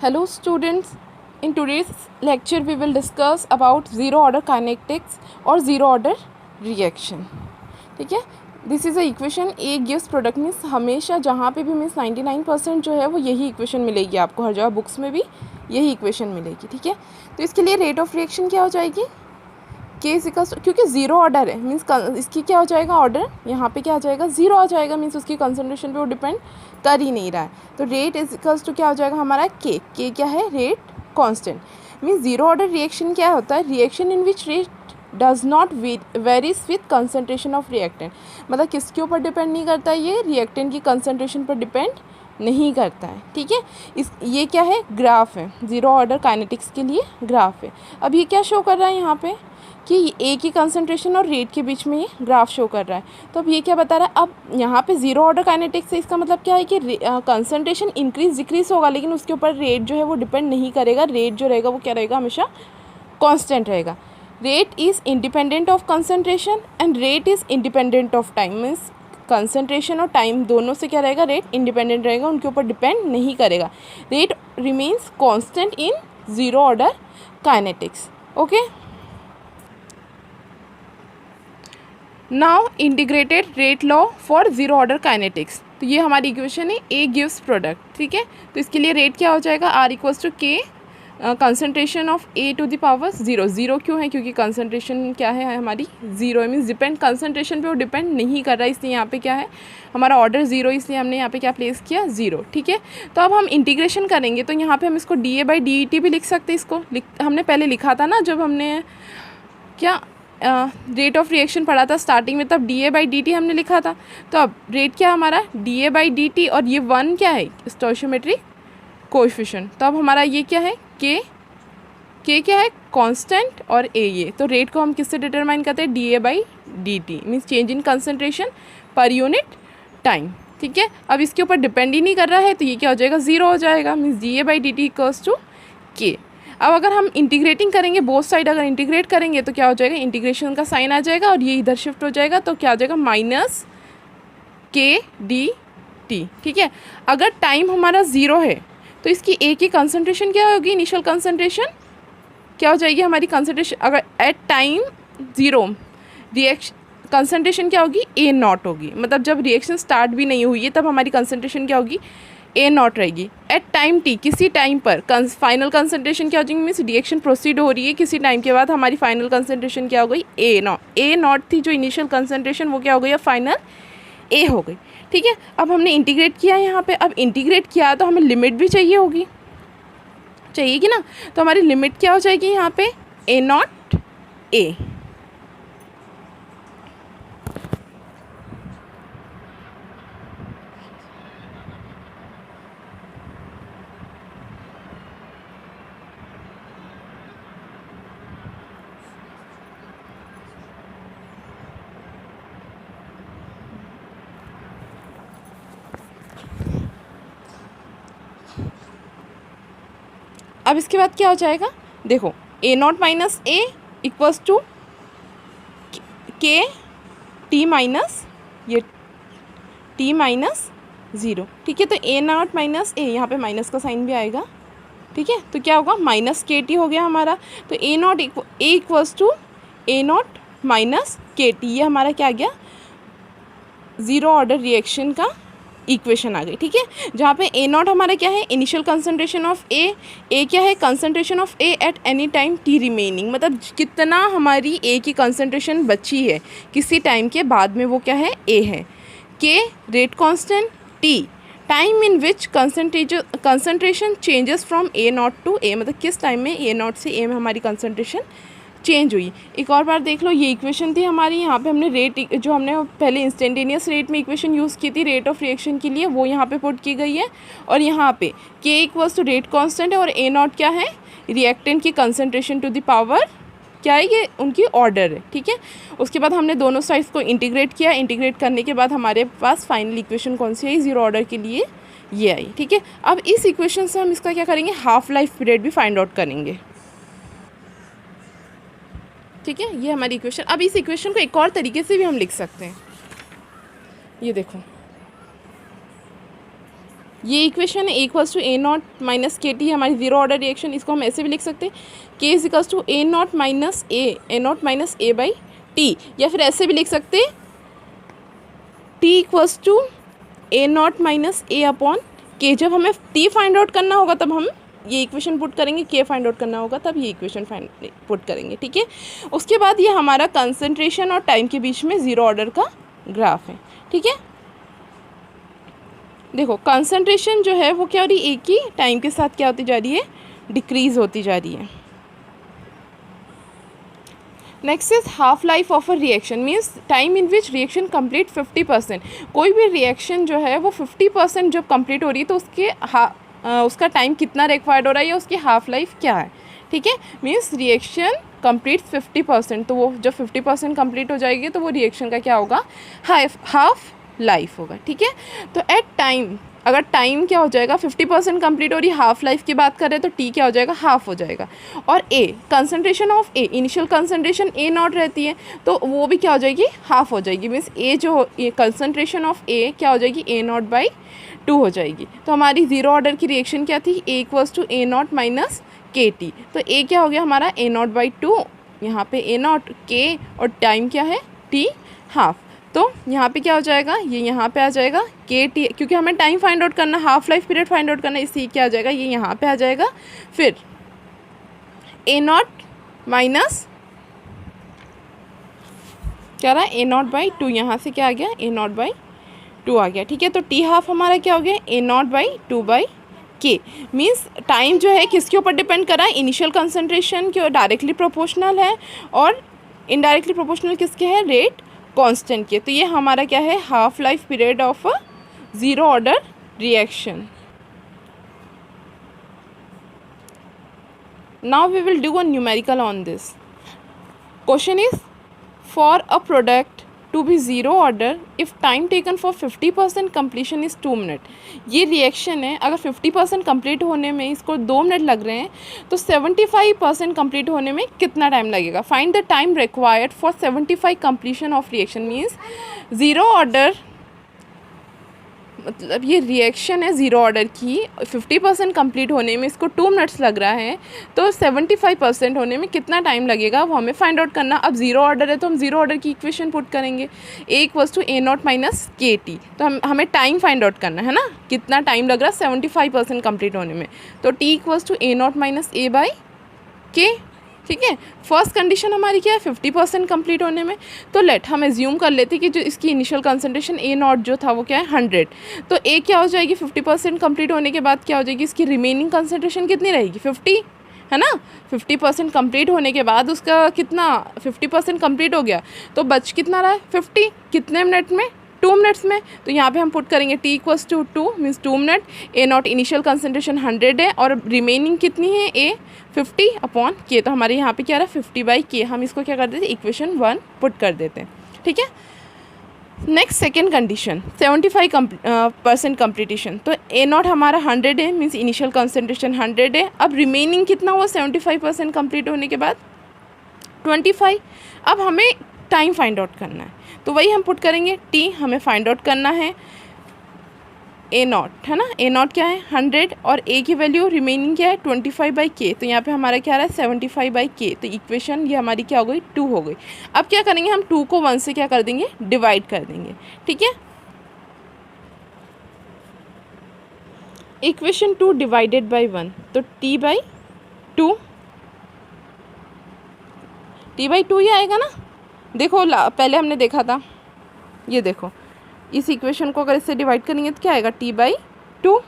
Hello students, in today's lecture we will discuss about zero order kinetics और zero order reaction. ठीक है, this is a equation A gives product means हमेशा जहाँ पे भी means 99% जो है वो यही इक्वेशन मिलेगी आपको, हर जगह बुक्स में भी यही इक्वेशन मिलेगी. ठीक है, तो इसके लिए रेट ऑफ रिएक्शन क्या हो जाएगी, के इजिकल्स, क्योंकि ज़ीरो ऑर्डर है मीन्स इसकी क्या हो जाएगा ऑर्डर, यहाँ पे क्या आ जाएगा ज़ीरो आ जाएगा, मीन्स उसकी कंसंट्रेशन पे वो डिपेंड कर ही नहीं रहा है. तो रेट इजिकल्स टू क्या हो जाएगा हमारा के क्या है rate constant. Means zero order reaction क्या होता है, reaction in which rate does not varies with concentration of reactant. मतलब किसके ऊपर डिपेंड नहीं करता है, ये रिएक्टेंट की कंसनट्रेशन पर डिपेंड नहीं करता है. ठीक है, ये क्या है ग्राफ है, ज़ीरो ऑर्डर काइनेटिक्स के लिए ग्राफ है. अब ये क्या शो कर रहा है यहाँ पे कि ए की कंसंट्रेशन और रेट के बीच में ये ग्राफ शो कर रहा है. तो अब ये क्या बता रहा है, अब यहाँ पे ज़ीरो ऑर्डर काइनेटिक्स है, इसका मतलब क्या है कि कंसंट्रेशन इंक्रीज डिक्रीज होगा, लेकिन उसके ऊपर रेट जो है वो डिपेंड नहीं करेगा. रेट जो रहेगा वो क्या रहेगा, हमेशा कांस्टेंट रहेगा. Rate is independent of concentration and rate is independent of time. Means concentration और टाइम दोनों से क्या रहेगा, रेट इंडिपेंडेंट रहेगा, उनके ऊपर डिपेंड नहीं करेगा. Rate remains constant in zero order kinetics. Okay, now integrated rate law for zero order kinetics. तो ये हमारी इक्वेशन है ए गिव्स प्रोडक्ट. ठीक है, तो इसके लिए रेट क्या हो जाएगा, R equals to K concentration of A to the power zero. Zero क्यों है, क्योंकि कंसनट्रेशन क्या है हमारी ज़ीरो है, मीन्स डिपेंड कंसनट्रेशन पे वो डिपेंड नहीं कर रहा है, इसलिए यहाँ पे क्या है हमारा ऑर्डर ज़ीरो, इसलिए हमने यहाँ पे क्या प्लेस किया ज़ीरो. ठीक है, तो अब हम इंटीग्रेशन करेंगे तो यहाँ पे हम इसको D A by D E T भी लिख सकते हैं. इसको हमने पहले लिखा था ना जब हमने क्या रेट ऑफ रिएक्शन पढ़ा था स्टार्टिंग में, तब D A by D T हमने लिखा था. तो अब रेट क्या हमारा D A by D T और ये वन क्या है स्टोइशियोमेट्रिक कोएफिशिएंट. तो अब हमारा ये क्या है के क्या है कांस्टेंट और ए ये. तो रेट को हम किससे डिटरमाइन करते हैं, D A by D T means change in concentration per unit time. ठीक है, अब इसके ऊपर डिपेंड ही नहीं कर रहा है तो ये क्या हो जाएगा ज़ीरो हो जाएगा, means D A by D T equals to K. अब अगर हम इंटीग्रेटिंग करेंगे बोथ साइड, अगर इंटीग्रेट करेंगे तो क्या हो जाएगा, इंटीग्रेशन का साइन आ जाएगा और ये इधर शिफ्ट हो जाएगा, तो क्या हो जाएगा माइनस के डी टी. ठीक है, अगर टाइम हमारा ज़ीरो है तो इसकी ए की कंसंट्रेशन क्या होगी, इनिशियल कंसंट्रेशन क्या हो जाएगी हमारी कंसंट्रेशन, अगर at time zero reaction concentration क्या होगी ए नॉट होगी. मतलब जब रिएक्शन स्टार्ट भी नहीं हुई है तब हमारी कंसंट्रेशन क्या होगी ए नॉट रहेगी. एट टाइम टी किसी टाइम पर फाइनल कंसंट्रेशन क्या हो जाएगी, मीन्स रिएक्शन प्रोसीड हो रही है किसी टाइम के बाद, हमारी फाइनल कंसंट्रेशन क्या हो गई ए नॉट थी जो इनिशियल कंसंट्रेशन, वो क्या हो गई अब फाइनल ए हो गई. ठीक है, अब हमने इंटीग्रेट किया यहाँ पे, अब इंटीग्रेट किया तो हमें लिमिट भी चाहिए ना, तो हमारी लिमिट क्या हो जाएगी यहाँ पे ए नॉट ए. अब इसके बाद क्या हो जाएगा, देखो A not minus A equals to k t minus ये टी माइनस ज़ीरो. ठीक है, तो ए नॉट माइनस ए, यहाँ पे माइनस का साइन भी आएगा. ठीक है, तो क्या होगा माइनस के टी हो गया हमारा. तो A not A equals to A not minus k t, ये हमारा क्या आ गया ज़ीरो ऑर्डर रिएक्शन का इक्वेशन आ गई. ठीक है, जहाँ पे ए नॉट हमारा क्या है इनिशियल कंसंट्रेशन ऑफ ए क्या है concentration of A at any time T remaining, मतलब कितना हमारी ए की कंसंट्रेशन बची है किसी टाइम के बाद में वो क्या है ए है. K rate constant, t time in which concentration changes from A not to A, मतलब किस टाइम में ए नॉट से ए में हमारी कंसंट्रेशन चेंज हुई. एक और बार देख लो, ये इक्वेशन थी हमारी, यहाँ पे हमने रेट जो हमने पहले इंस्टेंटेनियस रेट में इक्वेशन यूज़ की थी रेट ऑफ रिएक्शन के लिए, वो यहाँ पे पुट की गई है. और यहाँ पे के इक्वल्स टू रेट कांस्टेंट है और ए नॉट क्या है रिएक्टेंट की कंसंट्रेशन टू द पावर क्या है, ये उनकी ऑर्डर है. ठीक है, उसके बाद हमने दोनों साइड्स को इंटीग्रेट किया. इंटीग्रेट करने के बाद हमारे पास फाइनल इक्वेशन कौन सी आई, ज़ीरो ऑर्डर के लिए ये आई. ठीक है, अब इस इक्वेशन से हम इसका क्या करेंगे, हाफ लाइफ पीरियड भी फाइंड आउट करेंगे. ठीक है, ये हमारी इक्वेशन. अब इस इक्वेशन को एक और तरीके से भी हम लिख सकते हैं, ये देखो ये इक्वेशन है A equals to A not minus k t, हमारी जीरो ऑर्डर रिएक्शन। इसको हम ऐसे भी लिख सकते हैं k is equals to A not minus A by t, या फिर ऐसे भी लिख सकते हैं t equals to A not minus A upon k. जब हमें टी फाइंड आउट करना होगा तब हम ये इक्वेशन पुट करेंगे, के फाइंड आउट करना होगा तब ये इक्वेशन पुट करेंगे, ठीक है। उसके बाद ये हमारा कंसंट्रेशन और टाइम के बीच में ज़ीरो ऑर्डर का ग्राफ है, ठीक है। देखो कंसंट्रेशन जो है वो क्या हो रही है, एक ही टाइम के साथ क्या होती जा रही है, डिक्रीज़ होती जा रही है। Next is half life of a reaction, means time in which reaction complete 50%। कोई भी रिएक्शन जो है वो 50% जब कंप्लीट हो रही है तो उसका टाइम कितना रिक्वायर्ड हो रहा है या उसकी हाफ लाइफ क्या है, ठीक है। मीन्स रिएक्शन कंप्लीट 50%, तो वो जब 50% कंप्लीट हो जाएगी तो वो रिएक्शन का क्या होगा, हाफ लाइफ होगा, ठीक है। तो एट टाइम, अगर टाइम क्या हो जाएगा 50% कंप्लीट हो रही, हाफ लाइफ की बात करें तो टी क्या हो जाएगा, हाफ हो जाएगा। और A concentration of A, initial concentration A not रहती है तो वो भी क्या हो जाएगी, हाफ हो जाएगी। मीन्स ए जो कंसंट्रेशन ऑफ ए क्या हो जाएगी, ए नॉट बाई 2 हो जाएगी। तो हमारी जीरो ऑर्डर की रिएक्शन क्या थी, A equals to A not minus k t. तो ए क्या हो गया हमारा, ए नॉट बाई 2, यहाँ पे ए नॉट के और टाइम क्या है, टी हाफ। तो यहाँ पे क्या हो जाएगा, ये यहाँ पे आ जाएगा के टी, क्योंकि हमें टाइम फाइंड आउट करना, half life period find out करना, इससे क्या आ जाएगा, ये यहाँ पे आ जाएगा। फिर ए नॉट माइनस क्या रहा, ए नॉट बाई 2, यहाँ से क्या आ गया, ए नॉट बाई 2 आ गया, ठीक है। तो टी हाफ हमारा क्या हो गया, ए नॉट बाई 2 बाई के। मीन्स टाइम जो है किसके ऊपर डिपेंड कर रहा है, इनिशियल कंसंट्रेशन के डायरेक्टली प्रोपोर्शनल है और इनडायरेक्टली प्रोपोर्शनल किसके है, रेट कांस्टेंट के। तो ये हमारा क्या है, half life period of a zero order reaction. Now we will do a numerical on this. Question is for a product to be zero order if time taken for 50% completion is 2 minute. ये reaction है, अगर 50% complete होने में इसको 2 minute लग रहे हैं तो 75% कंप्लीट होने में कितना टाइम लगेगा। Find the time required for 75 completion of reaction. Means zero order, मतलब ये रिएक्शन है ज़ीरो ऑर्डर की, 50% कंप्लीट होने में इसको 2 मिनट्स लग रहा है, तो 75% होने में कितना टाइम लगेगा वो हमें फाइंड आउट करना। अब ज़ीरो ऑर्डर है तो हम ज़ीरो ऑर्डर की इक्वेशन पुट करेंगे, A equals to A not minus k t. तो हमें टाइम फाइंड आउट करना है ना, कितना टाइम लग रहा है 75% कंप्लीट होने में। तो T equals to A not minus A by K, ठीक है। फर्स्ट कंडीशन हमारी क्या है, 50% कंप्लीट होने में। तो लेट हम एज्यूम कर लेते कि जो इसकी इनिशियल कंसंट्रेशन ए नॉट जो था वो क्या है 100। तो ए क्या हो जाएगी 50% कंप्लीट होने के बाद क्या हो जाएगी, इसकी रिमेनिंग कंसंट्रेशन कितनी रहेगी, 50 है ना। 50% कंप्लीट होने के बाद उसका कितना, 50% कंप्लीट हो गया तो बच कितना रहा है 50, कितने मिनट में, 2 मिनट्स में। तो यहाँ पे हम पुट करेंगे T equals to 2 means 2 minute, A naught initial concentration 100 है और रिमेनिंग कितनी है ए 50 अपॉन के। तो हमारे यहाँ पे क्या रहा है 50 बाई के। हम इसको क्या कर देते हैं, इक्वेशन 1 पुट कर देते हैं, ठीक है। Next second condition 75% completion. तो ए नॉट हमारा 100 है, मीन्स इनिशियल कंसंट्रेशन 100 है। अब रिमेनिंग कितना हुआ 75% कंप्लीट होने के बाद 25। अब हमें टाइम फाइंड आउट करना है, तो वही हम पुट करेंगे, टी हमें फाइंड आउट करना है ए नॉट, है ना। ए नॉट क्या है 100 और ए की वैल्यू रिमेनिंग क्या है 25 बाई के। तो यहाँ पे हमारा क्या आ रहा है 75 बाई के। तो इक्वेशन ये हमारी क्या हो गई 2 हो गई। अब क्या करेंगे, हम 2 को 1 से क्या कर देंगे, डिवाइड कर देंगे, ठीक है। इक्वेशन 2 डिवाइडेड बाई 1, तो टी बाई 2 ही आएगा ना। देखो पहले हमने देखा था, ये देखो इस इक्वेशन को अगर इससे डिवाइड करेंगे तो क्या आएगा टी बाई 2,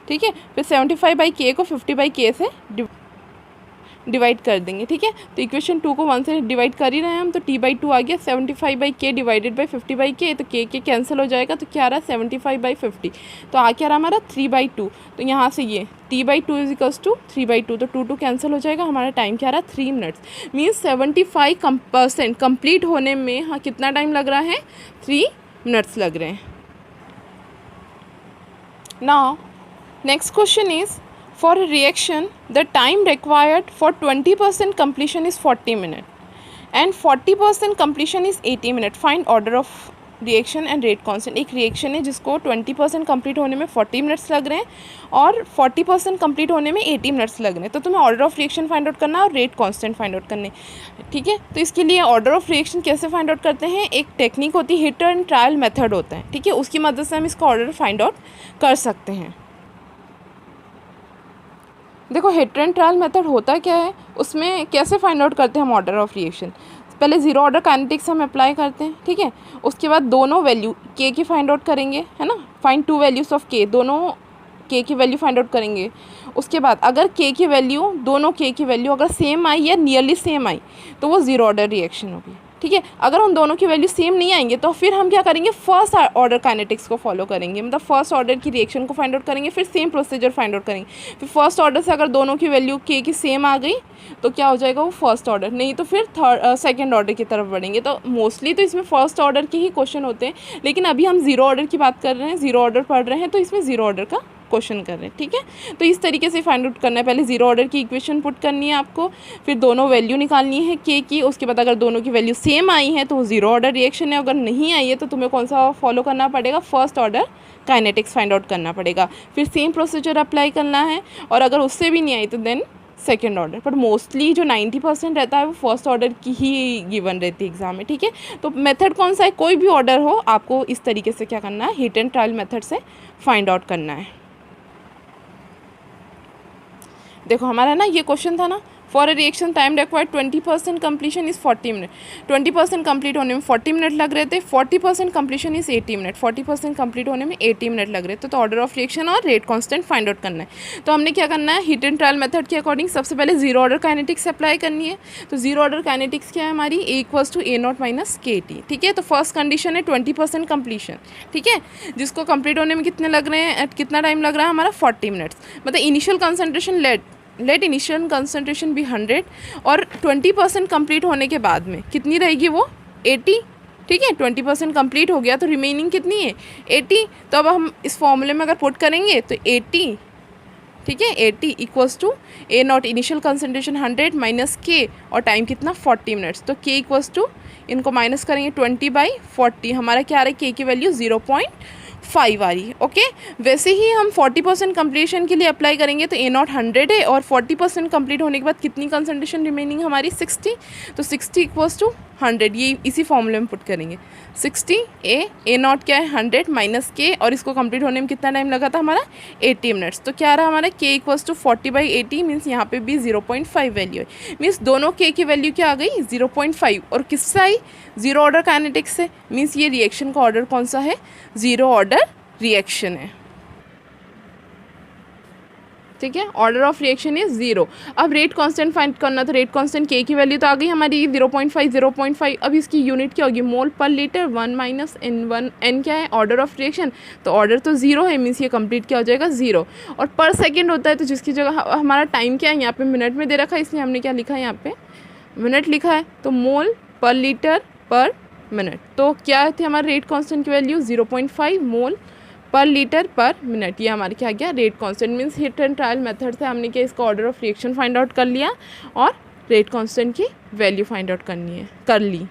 ठीक है। फिर 75 बाई के को 50 बाई के से डिवाइड कर देंगे, ठीक है। तो इक्वेशन 2 को 1 से डिवाइड कर ही रहे हैं हम, तो टी बाई 2 आ गया। 75 बाई के डिवाइडेड बाई 50 बाई के, तो के कैंसिल हो जाएगा, तो क्या आ रहा है 75 बाई 50। तो आ क्या रहा हमारा 3 बाई 2। तो यहाँ से ये T by 2 is equals to 3 by 2, तो 2 कैंसिल हो जाएगा। हमारा टाइम क्या आ रहा है 3 मिनट्स। मीन्स 75% कंप्लीट होने में हाँ कितना टाइम लग रहा है 3 मिनट्स लग रहे हैं। Now next question is for a reaction the time required for 20% completion is 40 minutes and 40% completion is 80 minutes. Find order of reaction and rate constant. एक रिएक्शन है जिसको 20% कंप्लीट होने में 40 मिनट्स लग रहे हैं और 40% कंप्लीट होने में 80 मिनट्स लग रहे हैं। तो तुम्हें order of reaction find out करना है और रेट कांस्टेंट फाइंड आउट करने, ठीक है। तो इसके लिए ऑर्डर ऑफ रिएक्शन कैसे फाइंड आउट करते हैं, एक टेक्निक होती है, हिट एंड ट्रायल मेथड होता है, ठीक है। उसकी मदद से हम इसका ऑर्डर फाइंड आउट कर सकते हैं। देखो हिट एंड ट्रायल मेथड होता क्या है, उसमें कैसे फाइंड आउट करते हैं हम ऑर्डर ऑफ रिएक्शन। पहले जीरो ऑर्डर काइनेटिक्स हम अप्लाई करते हैं, ठीक है। उसके बाद दोनों वैल्यू के की फाइंड आउट करेंगे, है ना, फाइंड टू वैल्यूज़ ऑफ के, दोनों के की वैल्यू फाइंड आउट करेंगे। उसके बाद अगर के की वैल्यू, दोनों के की वैल्यू अगर सेम आई या नियरली सेम आई तो वो जीरो ऑर्डर रिएक्शन होगी, ठीक है। अगर उन दोनों की वैल्यू सेम नहीं आएंगे तो फिर हम क्या करेंगे, फर्स्ट ऑर्डर काइनेटिक्स को फॉलो करेंगे, मतलब फर्स्ट ऑर्डर की रिएक्शन को फाइंड आउट करेंगे, फिर सेम प्रोसीजर फाइंड आउट करेंगे। फिर फर्स्ट ऑर्डर से अगर दोनों की वैल्यू के की सेम आ गई तो क्या हो जाएगा, वो फर्स्ट ऑर्डर, नहीं तो फिर सेकंड ऑर्डर की तरफ बढ़ेंगे। तो मोस्टली तो इसमें फर्स्ट ऑर्डर के ही क्वेश्चन होते हैं, लेकिन अभी हम जीरो ऑर्डर की बात कर रहे हैं, जीरो ऑर्डर पढ़ रहे हैं, तो इसमें जीरो ऑर्डर का क्वेश्चन कर रहे हैं, ठीक है। तो इस तरीके से फाइंड आउट करना है, पहले जीरो ऑर्डर की इक्वेशन पुट करनी है आपको, फिर दोनों वैल्यू निकालनी है के की। उसके बाद अगर दोनों की वैल्यू सेम आई है तो वो जीरो ऑर्डर रिएक्शन है, अगर नहीं आई है तो तुम्हें कौन सा फॉलो करना पड़ेगा, first order kinetics find out करना पड़ेगा, फिर सेम प्रोसीजर अप्लाई करना है, और अगर उससे भी नहीं आई तो देन सेकेंड ऑर्डर। पर मोस्टली जो 90% रहता है वो फर्स्ट ऑर्डर की ही गिवन रहती है एग्जाम में, ठीक है। तो मेथड कौन सा है, कोई भी ऑर्डर हो आपको इस तरीके से क्या करना है, हिट एंड ट्रायल मेथड से फाइंड आउट करना है। देखो हमारा ना ये क्वेश्चन था ना, for a reaction time required 20% completion is 40 minute. 20% complete होने में 40 मिनट लग रहे थे, 40% कंप्लीशन इज़ 80 मिनट, 40% कंप्लीट होने में 80 मिनट लग रहे थे। तो ऑर्डर ऑफ रिएक्शन और रेट कांस्टेंट फाइंड आउट करना है। तो हमने क्या करना है, हिट एंड ट्रायल मेथड के अकॉर्डिंग सबसे पहले जीरो ऑर्डर काइनेटिक्स अप्लाई करनी है। तो जीरो ऑर्डर काइनेटिक्स क्या है हमारी, A equals to A not minus k t, ठीक है। तो फर्स्ट कंडीशन है 20% कंप्लीशन, ठीक है, जिसको कंप्लीट होने में कितने लग रहे हैं, कितना टाइम लग रहा है हमारा 40 मिनट्स। मतलब initial concentration let initial concentration भी 100 और 20% कंप्लीट होने के बाद में कितनी रहेगी वो 80, ठीक है। 20% कंप्लीट हो गया तो रिमेनिंग कितनी है 80। तो अब हम इस फॉर्मूले में अगर पुट करेंगे तो 80, ठीक है, 80 equals to A naught initial concentration 100 minus k, और टाइम कितना 40 मिनट्स। तो के इक्वल्स टू, इनको माइनस करेंगे 20/40, हमारा क्या आ रहा है, के की वैल्यू 0.5 आ रही है, ओके। वैसे ही हम 40% कंप्लीशन के लिए अप्लाई करेंगे तो ए नॉट 100 है, और 40% कंप्लीट होने के बाद कितनी कंसनट्रेशन रिमेनिंग हमारी 60। तो 60 इक्वल्स टू 100, ये इसी फॉर्मूले में पुट करेंगे। 60 ए नॉट क्या है 100 माइनस के, और इसको कंप्लीट होने में कितना टाइम लगा था हमारा 80 मिनट्स। तो क्या रहा हमारा के इक्वल्स टू 40/80, मीन्स यहाँ पे भी 0.5 वैल्यू है, मीन्स दोनों के की वैल्यू क्या आ गई 0.5। और किससे आई, जीरो ऑर्डर काइनेटिक्स से, मीन्स ये रिएक्शन का ऑर्डर कौन सा है, जीरो ऑर्डर रिएक्शन है, ठीक है। Order of reaction is zero. अब रेट कांस्टेंट फाइंड करना, तो रेट कांस्टेंट के की वैल्यू तो आ गई हमारी 0.5। अब इसकी यूनिट क्या होगी, मोल पर लीटर, 1 माइनस n1, n क्या है ऑर्डर ऑफ रिएक्शन, तो ऑर्डर तो जीरो है, मीन्स ये कंप्लीट क्या हो जाएगा जीरो। और पर सेकेंड होता है, तो जिसकी जगह हमारा टाइम क्या है, यहाँ पे मिनट में दे रखा है, इसलिए हमने क्या लिखा है, यहाँ पे मिनट लिखा है, तो मोल पर लीटर पर मिनट। तो क्या थे हमारे रेट कांस्टेंट की वैल्यू 0.5 मोल पर लीटर पर मिनट। ये हमारे क्या गया, rate constant. Means hit and trial method से हमने क्या इसका order of reaction find out कर लिया और रेट कांस्टेंट की वैल्यू फाइंड आउट कर ली।